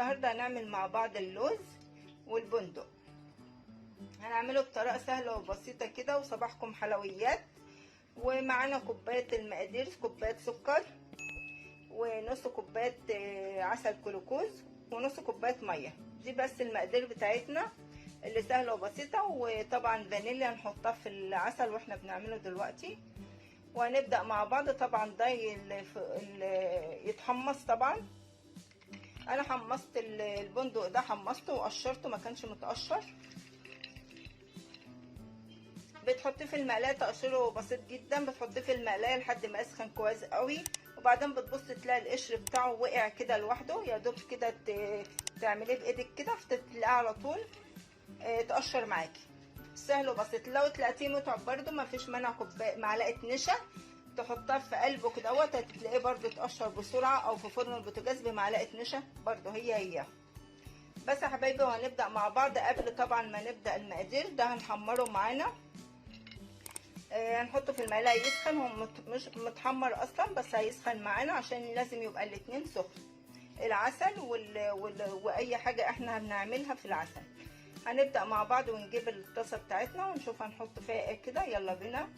النهارده هنعمل مع بعض اللوز والبندق. هنعمله بطريقه سهله وبسيطه كده، وصباحكم حلويات. ومعانا كوبايه المقادير، كوبايه سكر، ونص كوبايه عسل كلوكوز، ونص كوبايه ميه. دي بس المقادير بتاعتنا اللي سهله وبسيطه. وطبعا فانيليا هنحطها في العسل واحنا بنعمله دلوقتي. وهنبدا مع بعض. طبعا ده يتحمص. طبعا انا حمصت البندق ده، حمصته وقشرته، ما كانش متقشر. بتحطيه في المقلايه، تقشيره بسيط جدا. بتحطيه في المقلايه لحد ما يسخن كويس قوي، وبعدين بتبص تلاقي القشر بتاعه وقع كده لوحده. يا دوب كده تعمليه بايدك كده، فتلاقيه على طول تقشر معاكي. سهل وبسيط. لو تلاقيه متعب برده ما فيش مانع معلقه نشا تحطها في قلبه كده هتلاقيه برده اتقشر بسرعه، او في فرن البوتاجاز بمعلقه نشا برده هي. بس يا حبايبي، وهنبدا مع بعض. قبل طبعا ما نبدا المقادير، ده هنحمره معانا. هنحطه في المقلايه يسخن. هو مش متحمر اصلا، بس هيسخن معانا عشان لازم يبقى الاتنين سخن، العسل واي حاجه احنا بنعملها في العسل. هنبدا مع بعض ونجيب الطاسه بتاعتنا ونشوف هنحط فيها ايه كده. يلا بينا.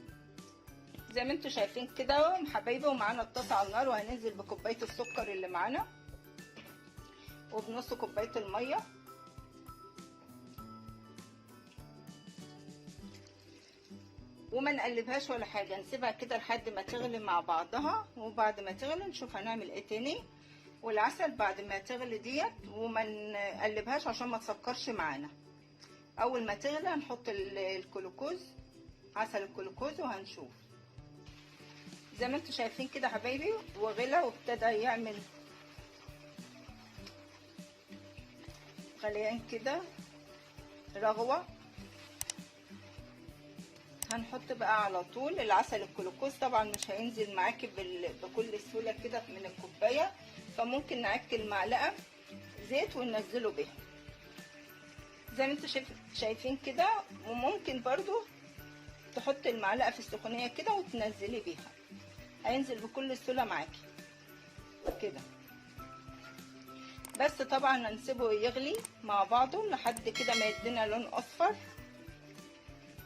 زي ما انتم شايفين كده حبايبي، ومعانا الطاسه على النار، وهننزل بكوبايه السكر اللي معانا، وبنص كوبايه الميه، وما نقلبهاش ولا حاجه. نسيبها كده لحد ما تغلي مع بعضها، وبعد ما تغلي نشوف هنعمل ايه تاني. والعسل بعد ما تغلي ديت، وما نقلبهاش عشان ما تسكرش معانا. اول ما تغلي هنحط الكلوكوز، عسل الكلوكوز، وهنشوف. زي ما انتم شايفين كده حبايبي، وغلى وابتدى يعمل غليان كده، رغوه. هنحط بقى على طول العسل الكلوكوز. طبعا مش هينزل معاكي بكل سهوله كده من الكوبايه، فممكن نعكل معلقه زيت وننزله بيها زي ما انتم شايفين كده. وممكن برضو تحط المعلقه في السخونيه كده وتنزلي بيها، هينزل بكل سهوله معاكي كده. بس طبعا هنسيبه يغلي مع بعضه لحد كده ما يدينا لون اصفر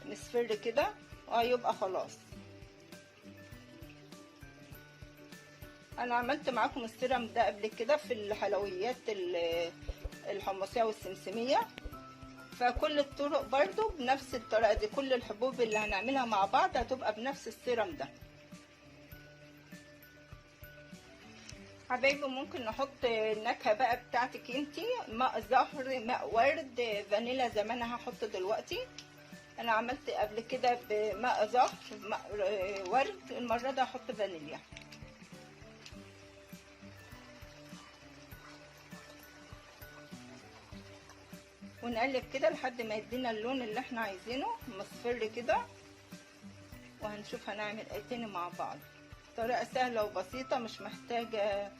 مصفر كده، وهيبقى خلاص. انا عملت معاكم السيرم ده قبل كده في الحلويات الحمصيه والسمسميه، فكل الطرق برضو بنفس الطريقه دي. كل الحبوب اللي هنعملها مع بعض هتبقى بنفس السيرم ده حبايبي. ممكن نحط النكهه بقى بتاعتك انتي، ماء زهر، ماء ورد، فانيلا، زي ما انا هحط دلوقتي. انا عملت قبل كده بماء زهر، ماء ورد. المره دي هحط فانيليا. ونقلب كده لحد ما يدينا اللون اللي احنا عايزينه مصفر كده. وهنشوف هنعمل ايه تاني مع بعض. طريقه سهله وبسيطه، مش محتاجه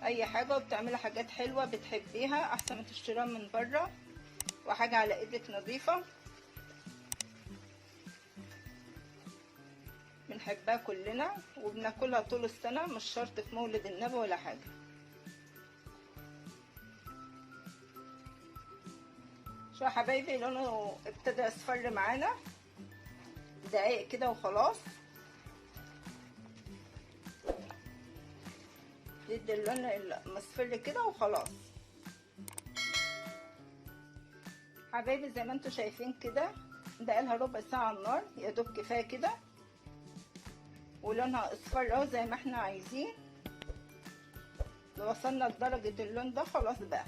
اي حاجه، وبتعملي حاجات حلوه بتحبيها احسن من تشتريها من بره، وحاجه على ايدك نظيفه بنحبها كلنا وبناكلها طول السنه، مش شرط في مولد النبي ولا حاجه. شو يا حبايبي، لونه ابتدى يصفر معانا دقايق كده وخلاص. يدي اللون المصفر كده وخلاص حبايبي. زي ما انتم شايفين كده، بقالها ربع ساعه على النار، يا دوب كفايه كده. ولونها اصفر اهو زي ما احنا عايزين. لو وصلنا لدرجه اللون ده خلاص بقى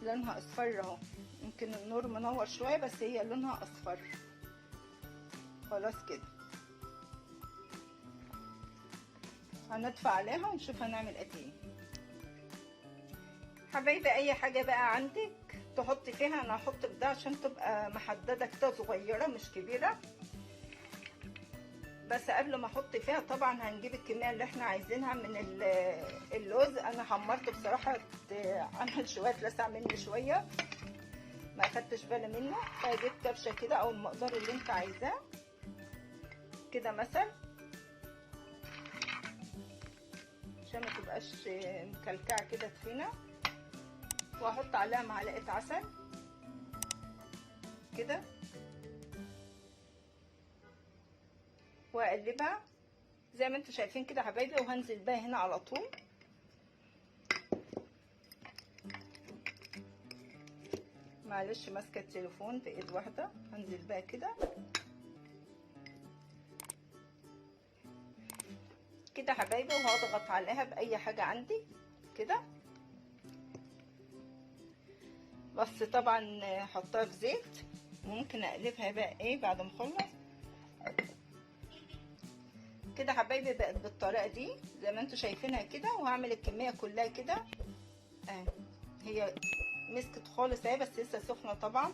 لونها اصفر اهو. يمكن النور منور شويه، بس هي لونها اصفر خلاص كده. هنطفي عليها ونشوف هنعمل ايه تاني حبايبي. اي حاجه بقى عندك تحطي فيها. انا هحط بده عشان تبقى محدده كده صغيره مش كبيره. بس قبل ما احط فيها طبعا هنجيب الكميه اللي احنا عايزينها من اللوز. انا حمرته بصراحه، عمل شويه لسع مني شويه، ما اخدتش بالي منه. فجيب كبشه كده او المقدار اللي انت عايزاه كده مثلا. عشان ما تبقاش مكلكعه كده تخينه. واحط عليها معلقه عسل كده واقلبها زي ما انتم شايفين كده حبايبي. وهنزل بقى هنا على طول معلش ماسكه التليفون بايد واحده. هنزل بقى كده كده حبايبي، وهضغط عليها باي حاجه عندي كده. بس طبعا احطها في زيت. ممكن اقلبها بقى ايه بعد ما اخلص كده حبايبي. بقت بالطريقه دي زي ما انتم شايفينها كده. وهعمل الكميه كلها كده اهي. هي مسكت خالص اهي بس لسه سخنه طبعا.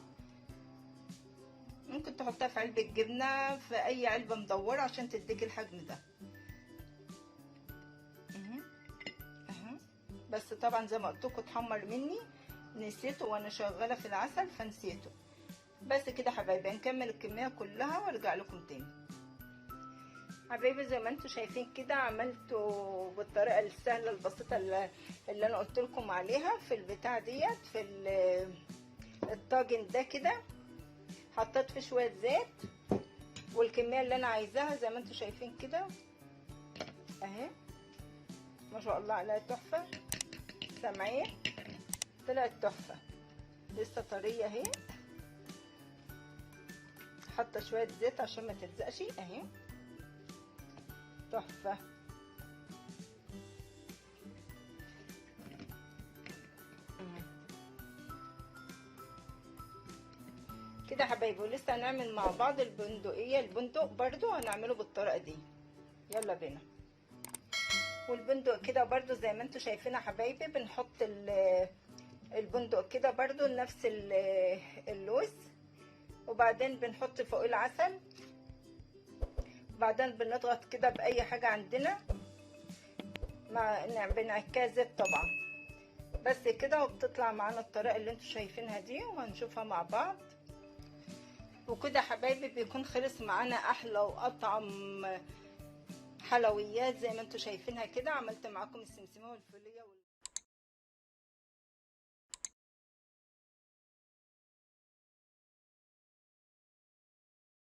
ممكن تحطها في علبه جبنه، في اي علبه مدوره عشان تديك الحجم ده. بس طبعا زي ما قلت لكم اتحمر مني، نسيته وانا شغاله في العسل فنسيته. بس كده حبايبي هنكمل الكميه كلها وارجع لكم تاني. حبايبي زي ما انتم شايفين كده عملته بالطريقه السهله البسيطه اللي انا قلت لكم عليها في البتاع ديت، في الطاجن ده كده. حطيت فيه شويه زيت والكميه اللي انا عايزاها زي ما انتم شايفين كده اهي. ما شاء الله عليها تحفه. سامعين؟ طلعت تحفه. لسه طريه اهي. حاطه شويه زيت عشان ما تلزقش اهي. تحفه. كده حبايبي. ولسه هنعمل مع بعض البندقيه. البندق برضو هنعمله بالطريقه دي. يلا بينا. والبندق كده برضو زي ما انتم شايفين حبايبي بنحط البندق كده برضو نفس اللوز. وبعدين بنحط فوق العسل. وبعدين بنضغط كده باي حاجه عندنا بنعكها زيت طبعا. بس كده وبتطلع معانا الطريقه اللي انتم شايفينها دي وهنشوفها مع بعض. وكده حبايبي بيكون خلص معانا احلى واطعم حلويات زي ما انتم شايفينها كده. عملت معاكم السمسمه والفوليه